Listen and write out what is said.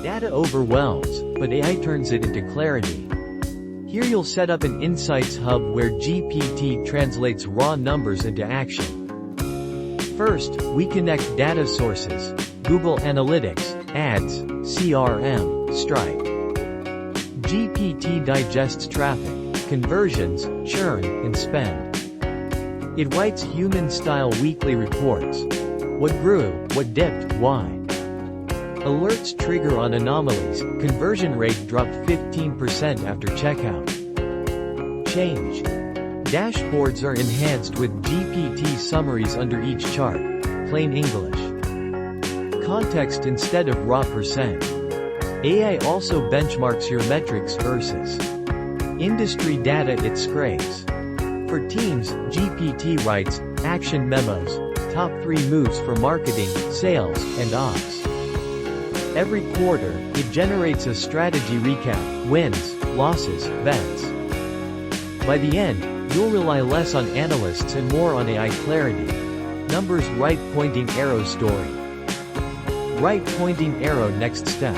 Data overwhelms, but AI turns it into clarity. Here you'll set up an insights hub where GPT translates raw numbers into action. First, we connect data sources: Google Analytics, Ads, CRM, Stripe. GPT digests traffic, conversions, churn, and spend. It writes human-style weekly reports. What grew, what dipped, why. Alerts trigger on anomalies. Conversion rate dropped 15% after checkout. Change. Dashboards are enhanced with GPT summaries under each chart. Plain English. Context instead of raw percent. AI also benchmarks your metrics versus industry data it scrapes. For teams, GPT writes action memos, top 3 moves for marketing, sales, and ops. Every quarter, it generates a strategy recap, wins, losses, bets. By the end, you'll rely less on analysts and more on AI clarity. Numbers right pointing arrow story. Right pointing arrow next step.